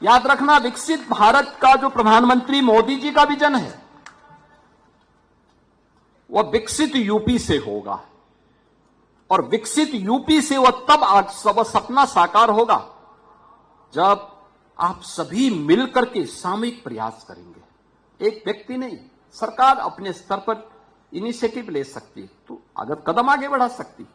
याद रखना, विकसित भारत का जो प्रधानमंत्री मोदी जी का विजन है वह विकसित यूपी से होगा, और विकसित यूपी से वह तब सपना साकार होगा जब आप सभी मिलकर के सामूहिक प्रयास करेंगे। एक व्यक्ति नहीं, सरकार अपने स्तर पर इनिशिएटिव ले सकती है, तो अगर कदम आगे बढ़ा सकती।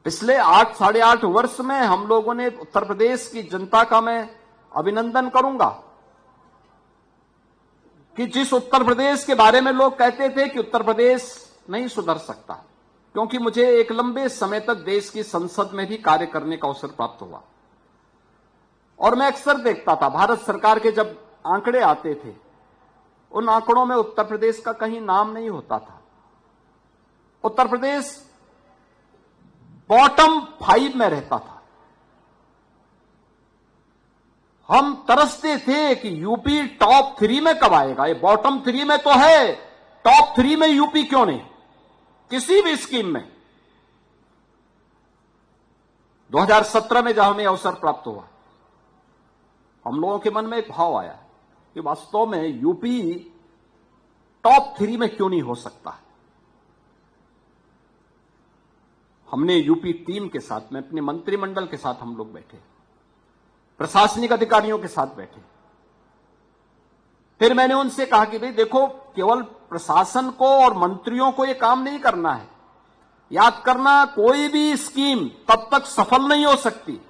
पिछले 8-8.5 वर्ष में हम लोगों ने उत्तर प्रदेश की जनता का मैं अभिनंदन करूंगा कि जिस उत्तर प्रदेश के बारे में लोग कहते थे कि उत्तर प्रदेश नहीं सुधर सकता, क्योंकि मुझे एक लंबे समय तक देश की संसद में भी कार्य करने का अवसर प्राप्त हुआ, और मैं अक्सर देखता था भारत सरकार के जब आंकड़े आते थे, उन आंकड़ों में उत्तर प्रदेश का कहीं नाम नहीं होता था। उत्तर प्रदेश बॉटम 5 में रहता था। हम तरसते थे कि यूपी टॉप 3 में कब आएगा। ये बॉटम 3 में तो है, टॉप 3 में यूपी क्यों नहीं किसी भी स्कीम में। 2017 में जब हमें अवसर प्राप्त हुआ, हम लोगों के मन में एक भाव आया कि वास्तव में यूपी टॉप 3 में क्यों नहीं हो सकता। हमने यूपी टीम के साथ में, अपने मंत्रिमंडल के साथ हम लोग बैठे, प्रशासनिक अधिकारियों के साथ बैठे। फिर मैंने उनसे कहा कि भाई देखो, केवल प्रशासन को और मंत्रियों को यह काम नहीं करना है। याद करना, कोई भी स्कीम तब तक सफल नहीं हो सकती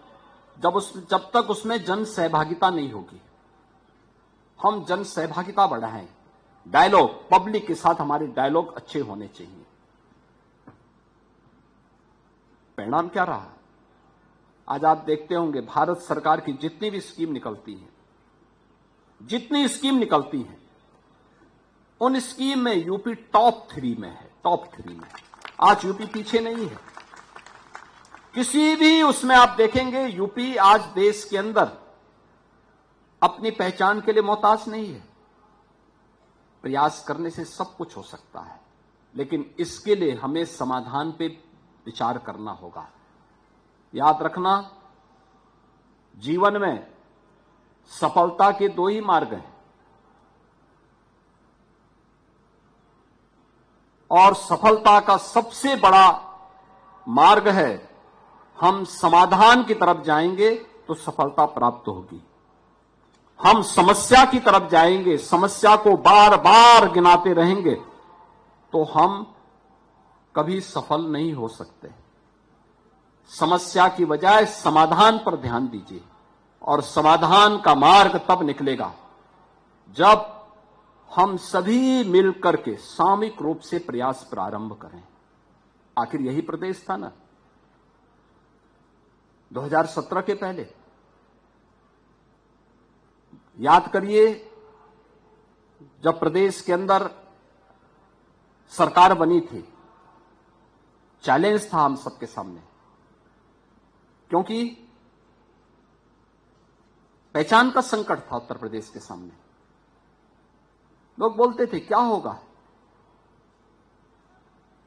जब तक उसमें जन सहभागिता नहीं होगी। हम जन सहभागिता बढ़ाएं, डायलॉग, पब्लिक के साथ हमारे डायलॉग अच्छे होने चाहिए। परिणाम क्या रहा? आज आप देखते होंगे भारत सरकार की जितनी भी स्कीम निकलती है, उन स्कीम में यूपी टॉप 3 में है, टॉप 3 में। आज यूपी पीछे नहीं है किसी भी उसमें। आप देखेंगे यूपी आज देश के अंदर अपनी पहचान के लिए मोहताज नहीं है। प्रयास करने से सब कुछ हो सकता है, लेकिन इसके लिए हमें समाधान पे विचार करना होगा। याद रखना, जीवन में सफलता के 2 ही मार्ग हैं, और सफलता का सबसे बड़ा मार्ग है, हम समाधान की तरफ जाएंगे तो सफलता प्राप्त होगी। हम समस्या की तरफ जाएंगे, समस्या को बार बार गिनाते रहेंगे तो हम कभी सफल नहीं हो सकते। समस्या की बजाय समाधान पर ध्यान दीजिए, और समाधान का मार्ग तब निकलेगा जब हम सभी मिलकर के सामूहिक रूप से प्रयास प्रारंभ करें। आखिर यही प्रदेश था ना 2017 के पहले। याद करिए, जब प्रदेश के अंदर सरकार बनी थी, चैलेंज था हम सबके सामने, क्योंकि पहचान का संकट था उत्तर प्रदेश के सामने। लोग बोलते थे क्या होगा,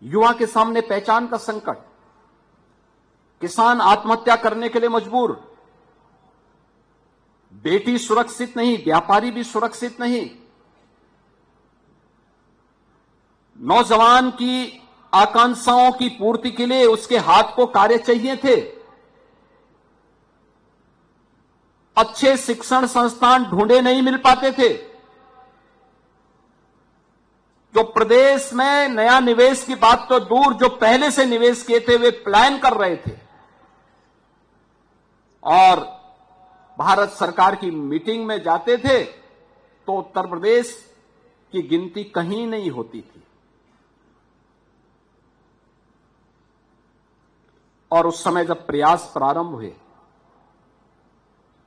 युवा के सामने पहचान का संकट, किसान आत्महत्या करने के लिए मजबूर, बेटी सुरक्षित नहीं, व्यापारी भी सुरक्षित नहीं, नौजवान की आकांक्षाओं की पूर्ति के लिए उसके हाथ को कार्य चाहिए थे, अच्छे शिक्षण संस्थान ढूंढे नहीं मिल पाते थे, जो प्रदेश में नया निवेश की बात तो दूर, जो पहले से निवेश किए थे वे प्लान कर रहे थे, और भारत सरकार की मीटिंग में जाते थे तो उत्तर प्रदेश की गिनती कहीं नहीं होती थी। और उस समय जब प्रयास प्रारंभ हुए,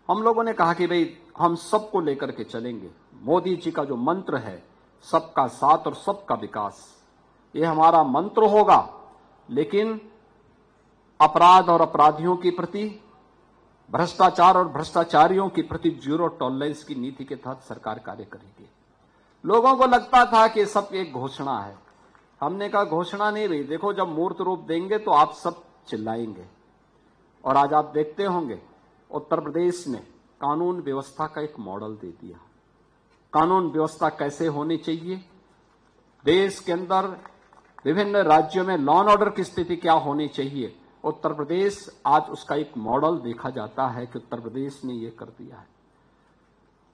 हम लोगों ने कहा कि भाई हम सबको लेकर के चलेंगे। मोदी जी का जो मंत्र है, सबका साथ और सबका विकास, ये हमारा मंत्र होगा। लेकिन अपराध और अपराधियों के प्रति, भ्रष्टाचार और भ्रष्टाचारियों के प्रति जीरो टॉलरेंस की नीति के तहत सरकार कार्य करेगी। लोगों को लगता था कि सब एक घोषणा है। हमने कहा घोषणा नहीं रही, देखो जब मूर्त रूप देंगे तो आप सब चिल्लाएंगे। और आज आप देखते होंगे उत्तर प्रदेश ने कानून व्यवस्था का एक मॉडल दे दिया। कानून व्यवस्था कैसे होनी चाहिए, देश के अंदर विभिन्न राज्यों में लॉ एंड ऑर्डर की स्थिति क्या होनी चाहिए, उत्तर प्रदेश आज उसका एक मॉडल देखा जाता है कि उत्तर प्रदेश ने यह कर दिया है।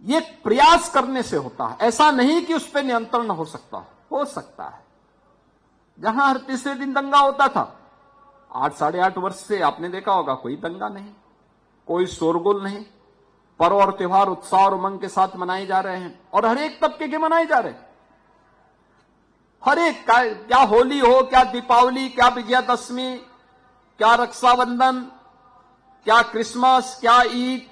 ये प्रयास करने से होता है, ऐसा नहीं कि उस पर नियंत्रण हो सकता है। जहां हर तीसरे दिन दंगा होता था, 8-8.5 वर्ष से आपने देखा होगा कोई दंगा नहीं, कोई शोरगुल नहीं, पर्व और त्योहार उत्साह और उमंग के साथ मनाए जा रहे हैं और हर एक तबके के मनाए जा रहे हैं। हर एक क्या होली हो, क्या दीपावली, क्या विजयादशमी, क्या रक्षाबंधन, क्या क्रिसमस, क्या ईद,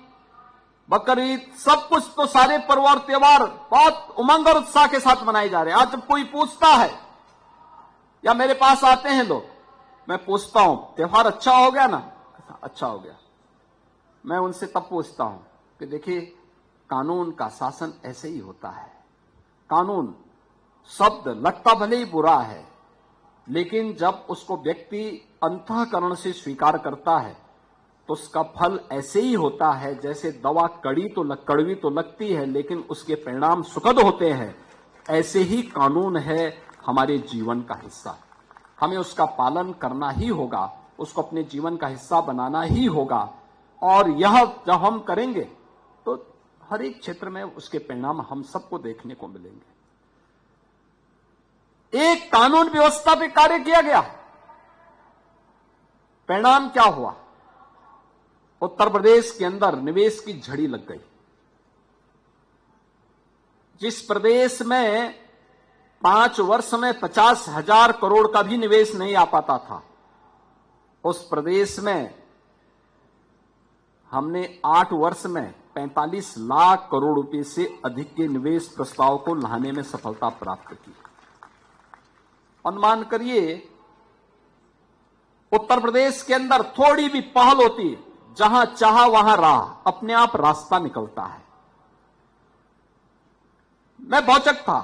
बकरीद, सब कुछ तो सारे पर्व और त्योहार बहुत उमंग और उत्साह के साथ मनाए जा रहे हैं। आज जब कोई पूछता है या मेरे पास आते हैं लोग, मैं पूछता हूं त्योहार अच्छा हो गया ना, अच्छा हो गया, मैं उनसे तब पूछता हूं कि देखिए कानून का शासन ऐसे ही होता है। कानून शब्द लगता भले ही बुरा है, लेकिन जब उसको व्यक्ति अंतःकरण से स्वीकार करता है तो उसका फल ऐसे ही होता है जैसे दवा कड़वी तो लगती है लेकिन उसके परिणाम सुखद होते हैं। ऐसे ही कानून है हमारे जीवन का हिस्सा, हमें उसका पालन करना ही होगा, उसको अपने जीवन का हिस्सा बनाना ही होगा। और यह जब हम करेंगे तो हर एक क्षेत्र में उसके परिणाम हम सबको देखने को मिलेंगे। एक कानून व्यवस्था पे कार्य किया गया, परिणाम क्या हुआ? उत्तर प्रदेश के अंदर निवेश की झड़ी लग गई। जिस प्रदेश में 5 वर्ष में 50,000 करोड़ का भी निवेश नहीं आ पाता था, उस प्रदेश में हमने 8 वर्ष में 45 लाख करोड़ रुपए से अधिक के निवेश प्रस्ताव को लाने में सफलता प्राप्त की। अनुमान करिए उत्तर प्रदेश के अंदर थोड़ी भी पहल होती, जहां चाहा वहां राह, अपने आप रास्ता निकलता है। मैं बौचक था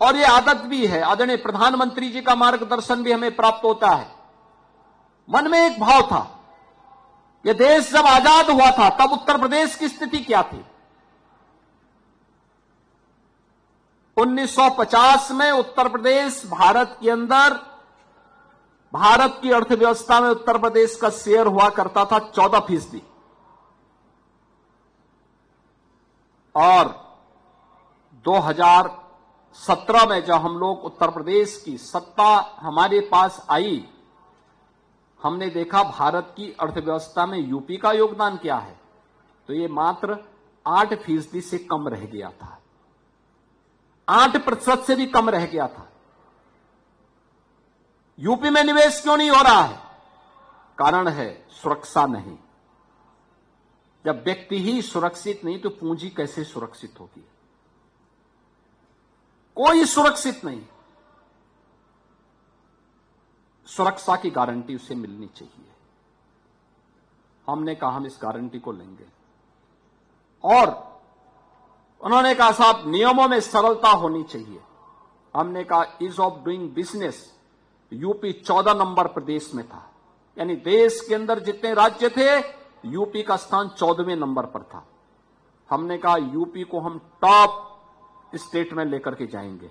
और यह आदत भी है, आदरणीय प्रधानमंत्री जी का मार्गदर्शन भी हमें प्राप्त होता है। मन में एक भाव था, यह देश जब आजाद हुआ था तब उत्तर प्रदेश की स्थिति क्या थी? 1950 में उत्तर प्रदेश भारत के अंदर, भारत की अर्थव्यवस्था में उत्तर प्रदेश का शेयर हुआ करता था 14%। और 2017 में जब हम लोग उत्तर प्रदेश की सत्ता हमारे पास आई, हमने देखा भारत की अर्थव्यवस्था में यूपी का योगदान क्या है, तो ये मात्र 8% से कम रह गया था, 8% से भी कम रह गया था। यूपी में निवेश क्यों नहीं हो रहा है? कारण है सुरक्षा नहीं। जब व्यक्ति ही सुरक्षित नहीं तो पूंजी कैसे सुरक्षित होगी? कोई सुरक्षित नहीं। सुरक्षा की गारंटी उसे मिलनी चाहिए। हमने कहा हम इस गारंटी को लेंगे और उन्होंने कहा साहब नियमों में सरलता होनी चाहिए। हमने कहा ease of doing business, UP 14 number प्रदेश में था, यानी देश के अंदर जितने राज्य थे यूपी का स्थान 14वें नंबर पर था। हमने कहा यूपी को हम टॉप स्टेट में लेकर के जाएंगे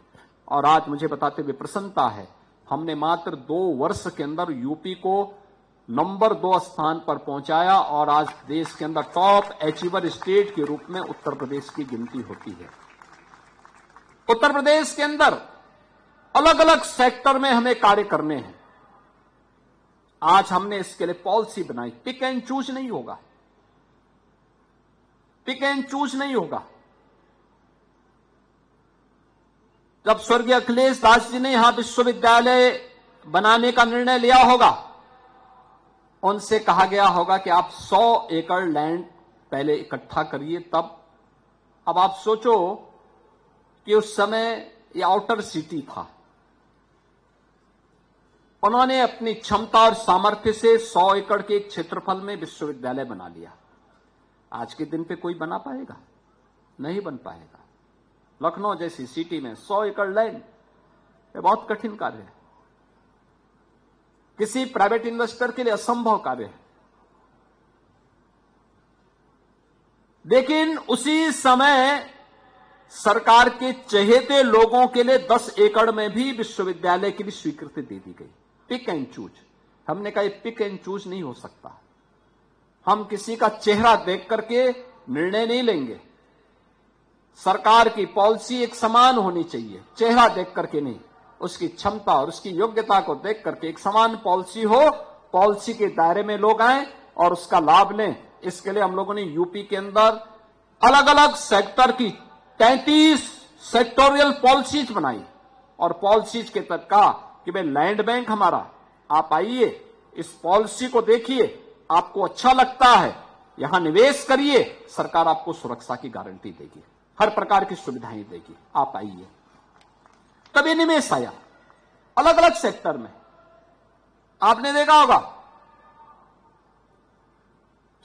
और आज मुझे बताते हुए प्रसन्नता है, हमने मात्र 2 वर्ष के अंदर यूपी को नंबर 2 स्थान पर पहुंचाया और आज देश के अंदर टॉप अचीवर स्टेट के रूप में उत्तर प्रदेश की गिनती होती है। उत्तर प्रदेश के अंदर अलग अलग सेक्टर में हमें कार्य करने हैं। आज हमने इसके लिए पॉलिसी बनाई। पिक एंड चूज नहीं होगा, पिक एंड चूज नहीं होगा। जब स्वर्गीय अखिलेश दास जी ने यहां विश्वविद्यालय बनाने का निर्णय लिया होगा, उनसे कहा गया होगा कि आप 100 एकड़ लैंड पहले इकट्ठा करिए तब। अब आप सोचो कि उस समय ये आउटर सिटी था, उन्होंने अपनी क्षमता और सामर्थ्य से 100 एकड़ के एक क्षेत्रफल में विश्वविद्यालय बना लिया। आज के दिन पे कोई बना पाएगा? नहीं बन पाएगा। लखनऊ जैसी सिटी में 100 एकड़ लैंड, ये बहुत कठिन कार्य है, किसी प्राइवेट इन्वेस्टर के लिए असंभव कार्य है। लेकिन उसी समय सरकार के चहेते लोगों के लिए 10 एकड़ में भी विश्वविद्यालय के लिए स्वीकृति दे दी गई। Pick and choose. हमने कहा पिक एंड चूज नहीं हो सकता। हम किसी का चेहरा देख करके निर्णय नहीं लेंगे। सरकार की पॉलिसी एक समान होनी चाहिए, चेहरा देख करके नहीं, उसकी क्षमता और उसकी योग्यता को देख करके एक समान पॉलिसी हो, पॉलिसी के दायरे में लोग आए और उसका लाभ लें। इसके लिए हम लोगों ने यूपी के अंदर अलग अलग सेक्टर की 33 सेक्टोरियल पॉलिसीज बनाई और पॉलिसीज के तहत कहा कि भाई लैंड बैंक हमारा, आप आइए, इस पॉलिसी को देखिए, आपको अच्छा लगता है यहां निवेश करिए, सरकार आपको सुरक्षा की गारंटी देगी, हर प्रकार की सुविधाएं देगी, आप आइए। तभी निवेश आया अलग अलग सेक्टर में। आपने देखा होगा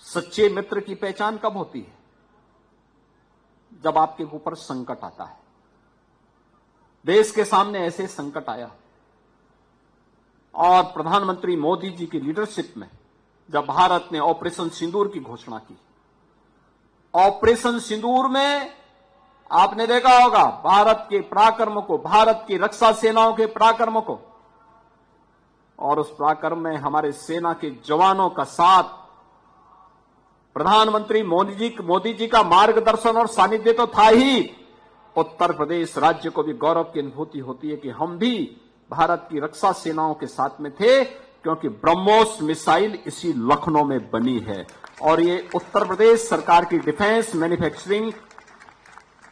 सच्चे मित्र की पहचान कब होती है? जब आपके ऊपर संकट आता है। देश के सामने ऐसे संकट आया और प्रधानमंत्री मोदी जी की लीडरशिप में जब भारत ने ऑपरेशन सिंदूर की घोषणा की, ऑपरेशन सिंदूर में आपने देखा होगा भारत के पराक्रम को, भारत की रक्षा सेनाओं के पराक्रम को, और उस पराक्रम में हमारे सेना के जवानों का साथ, प्रधानमंत्री मोदी जी का मार्गदर्शन और सानिध्य तो था ही। उत्तर प्रदेश राज्य को भी गौरव की अनुभूति होती है कि हम भी भारत की रक्षा सेनाओं के साथ में थे, क्योंकि ब्रह्मोस मिसाइल इसी लखनऊ में बनी है और ये उत्तर प्रदेश सरकार की डिफेंस मैन्युफैक्चरिंग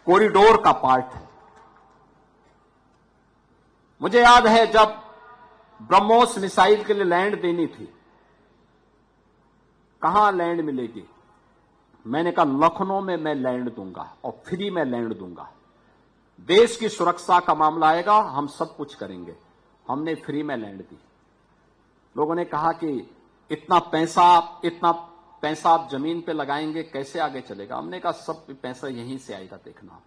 कॉरिडोर का पार्ट है। मुझे याद है जब ब्रह्मोस मिसाइल के लिए लैंड देनी थी, कहां लैंड मिलेगी? मैंने कहा लखनऊ में मैं लैंड दूंगा और फ्री में लैंड दूंगा। देश की सुरक्षा का मामला आएगा, हम सब कुछ करेंगे। हमने फ्री में लैंड दी। लोगों ने कहा कि इतना पैसा आप जमीन पे लगाएंगे, कैसे आगे चलेगा? हमने कहा सब पैसा यहीं से आएगा, देखना।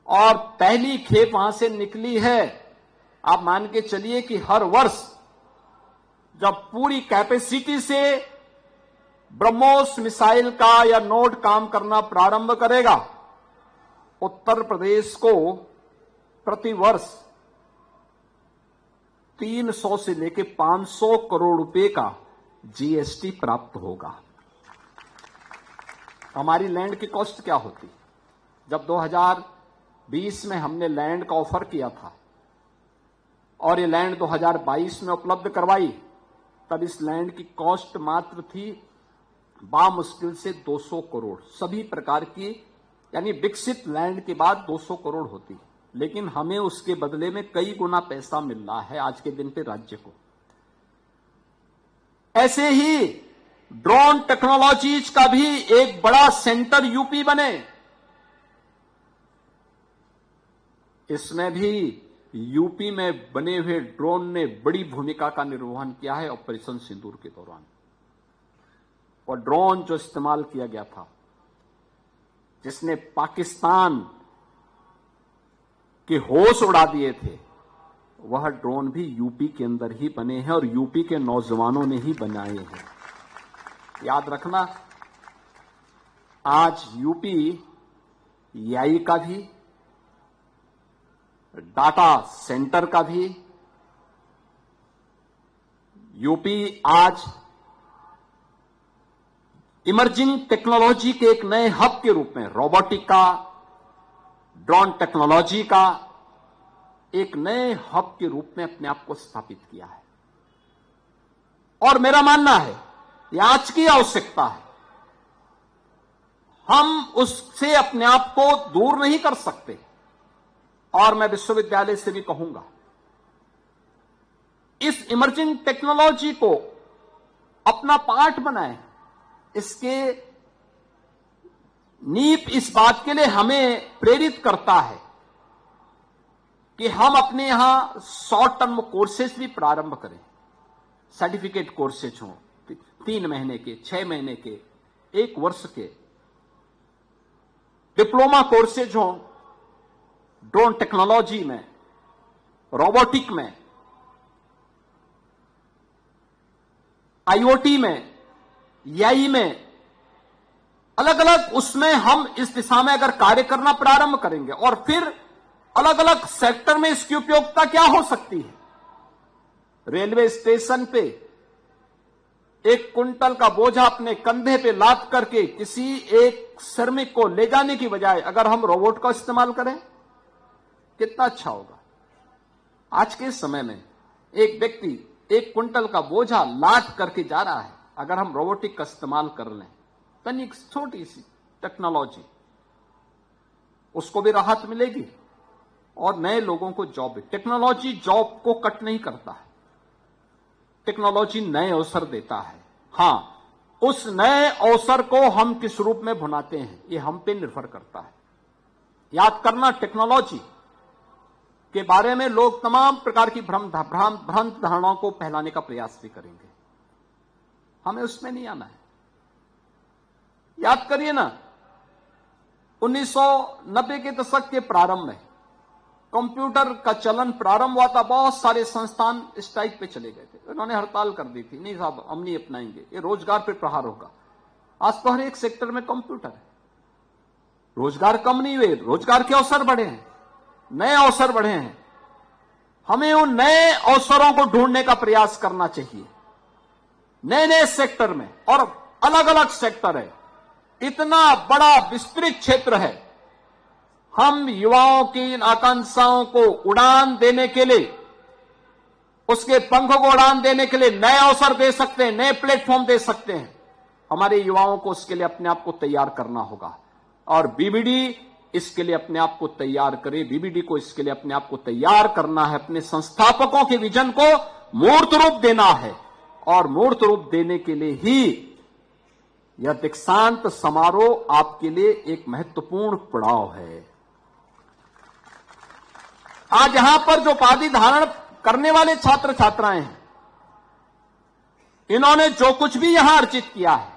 और पहली खेप वहां से निकली है। आप मान के चलिए कि हर वर्ष जब पूरी कैपेसिटी से ब्रह्मोस मिसाइल का या नोड काम करना प्रारंभ करेगा, उत्तर प्रदेश को प्रति वर्ष 300 से लेकर 500 करोड़ रुपए का जीएसटी प्राप्त होगा। हमारी लैंड की कॉस्ट क्या होती? जब 2020 में हमने लैंड का ऑफर किया था और ये लैंड 2022 में उपलब्ध करवाई, तब इस लैंड की कॉस्ट मात्र थी बामुश्किल से 200 करोड़। सभी प्रकार की, यानी विकसित लैंड के बाद 200 करोड़ होती, लेकिन हमें उसके बदले में कई गुना पैसा मिल रहा है आज के दिन पे राज्य को। ऐसे ही ड्रोन टेक्नोलॉजीज का भी एक बड़ा सेंटर यूपी बने। इसमें भी यूपी में बने हुए ड्रोन ने बड़ी भूमिका का निर्वहन किया है ऑपरेशन सिंदूर के दौरान। और ड्रोन जो इस्तेमाल किया गया था, जिसने पाकिस्तान के होश उड़ा दिए थे, वह ड्रोन भी यूपी के अंदर ही बने हैं और यूपी के नौजवानों ने ही बनाए हैं। याद रखना, आज यूपी एआई का भी, डाटा सेंटर का भी, यूपी आज इमर्जिंग टेक्नोलॉजी के एक नए हब के रूप में, रोबोटिक का, ड्रोन टेक्नोलॉजी का एक नए हब के रूप में अपने आप को स्थापित किया है। और मेरा मानना है यह आज की आवश्यकता है। हम उससे अपने आप को दूर नहीं कर सकते। और मैं विश्वविद्यालय से भी कहूंगा, इस इमर्जिंग टेक्नोलॉजी को अपना पार्ट बनाएं। इसके नींव इस बात के लिए हमें प्रेरित करता है कि हम अपने यहां शॉर्ट टर्म कोर्सेज भी प्रारंभ करें। सर्टिफिकेट कोर्सेज हों, 3 महीने के, 6 महीने के, 1 वर्ष के। डिप्लोमा कोर्सेज हों ड्रोन टेक्नोलॉजी में, रोबोटिक में, आईओटी में, एआई में, अलग अलग उसमें हम इस दिशा में अगर कार्य करना प्रारंभ करेंगे और फिर अलग अलग सेक्टर में इसकी उपयोगिता क्या हो सकती है। रेलवे स्टेशन पे एक कुंटल का बोझा अपने कंधे पे लाद करके किसी एक श्रमिक को ले जाने की बजाय अगर हम रोबोट का इस्तेमाल करें कितना अच्छा होगा। आज के समय में एक व्यक्ति एक कुंटल का बोझा लाद करके जा रहा है, अगर हम रोबोटिक का इस्तेमाल कर लें, तनिक छोटी सी टेक्नोलॉजी, उसको भी राहत मिलेगी और नए लोगों को जॉब भी। टेक्नोलॉजी जॉब को कट नहीं करता है, टेक्नोलॉजी नए अवसर देता है। हां, उस नए अवसर को हम किस रूप में भुनाते हैं ये हम पे निर्भर करता है। याद करना, टेक्नोलॉजी के बारे में लोग तमाम प्रकार की भ्रांत धारणाओं को फैलाने का प्रयास भी करेंगे, हमें उसमें नहीं आना है। याद करिए ना, 1990 के दशक के प्रारंभ में कंप्यूटर का चलन प्रारंभ हुआ था। बहुत सारे संस्थान इस टाइप पे चले गए थे, उन्होंने हड़ताल कर दी थी, नहीं साहब हम नहीं अपनाएंगे, ये रोजगार पे प्रहार होगा। आज तो हर एक सेक्टर में कंप्यूटर है, रोजगार कम नहीं हुए, रोजगार के अवसर बढ़े हैं, नए अवसर बढ़े हैं। हमें उन नए अवसरों को ढूंढने का प्रयास करना चाहिए, नए नए सेक्टर में, और अलग अलग सेक्टर है, इतना बड़ा विस्तृत क्षेत्र है। हम युवाओं की इन आकांक्षाओं को उड़ान देने के लिए, उसके पंखों को उड़ान देने के लिए नए अवसर दे सकते हैं, नए प्लेटफॉर्म दे सकते हैं। हमारे युवाओं को उसके लिए अपने आप को तैयार करना होगा और बीबीडी इसके लिए अपने आप को तैयार करे। बीबीडी को इसके लिए अपने आप को तैयार करना है, अपने संस्थापकों के विजन को मूर्त रूप देना है और मूर्त रूप देने के लिए ही यह दीक्षांत समारोह आपके लिए एक महत्वपूर्ण पड़ाव है। आज यहां पर जो उपाधि धारण करने वाले छात्र छात्राएं हैं, इन्होंने जो कुछ भी यहां अर्जित किया है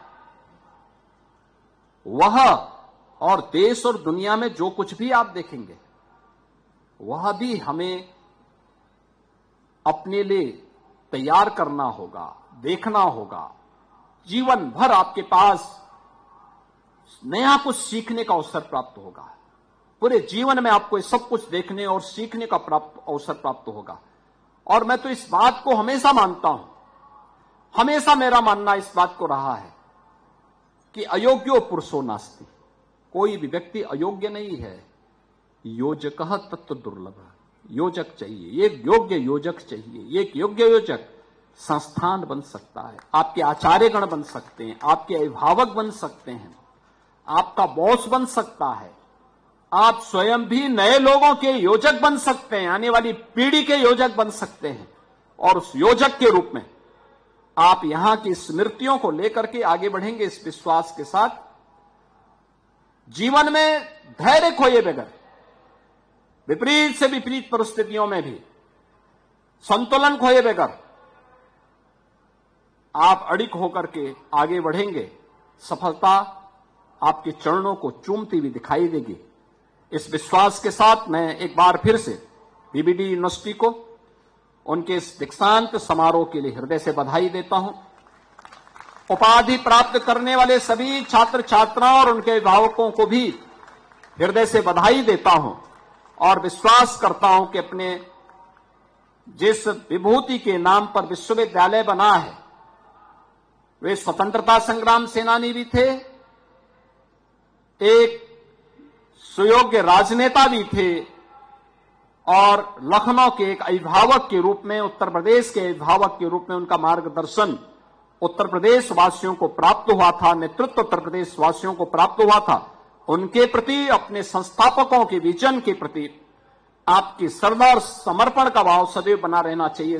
वह, और देश और दुनिया में जो कुछ भी आप देखेंगे वह भी हमें अपने लिए तैयार करना होगा, देखना होगा। जीवन भर आपके पास नया कुछ सीखने का अवसर प्राप्त होगा, पूरे जीवन में आपको सब कुछ देखने और सीखने का अवसर प्राप्त होगा। और मैं तो इस बात को हमेशा मानता हूं, हमेशा मेरा मानना इस बात को रहा है कि अयोग्यो पुरुषो नास्ति, कोई भी व्यक्ति अयोग्य नहीं है। योजकः तत्व दुर्लभ, योजक चाहिए, एक योग्य योजक चाहिए। एक योग्य योजक संस्थान बन सकता है, आपके आचार्यगण बन सकते हैं, आपके अभिभावक बन सकते हैं, आपका बॉस बन सकता है, आप स्वयं भी नए लोगों के योजक बन सकते हैं, आने वाली पीढ़ी के योजक बन सकते हैं। और उस योजक के रूप में आप यहां की स्मृतियों को लेकर के आगे बढ़ेंगे इस विश्वास के साथ। जीवन में धैर्य खोए बगैर, विपरीत से विपरीत परिस्थितियों में भी संतुलन खोए बगैर आप अडिग होकर के आगे बढ़ेंगे। सफलता आपके चरणों को चूमती हुई दिखाई देगी। इस विश्वास के साथ मैं एक बार फिर से बीबीडी यूनिवर्सिटी को उनके इस दीक्षांत समारोह के लिए हृदय से बधाई देता हूं। उपाधि प्राप्त करने वाले सभी छात्र छात्राओं और उनके अभिभावकों को भी हृदय से बधाई देता हूं और विश्वास करता हूं कि अपने जिस विभूति के नाम पर विश्वविद्यालय बना है, वे स्वतंत्रता संग्राम सेनानी भी थे, एक सुयोग्य राजनेता भी थे और लखनऊ के एक अभिभावक के रूप में, उत्तर प्रदेश के अभिभावक के रूप में उनका मार्गदर्शन उत्तर प्रदेश वासियों को प्राप्त हुआ था, नेतृत्व उत्तर प्रदेश वासियों को प्राप्त हुआ था। उनके प्रति, अपने संस्थापकों के विजन के प्रति आपकी श्रद्धा और समर्पण का भाव सदैव बना रहना चाहिए।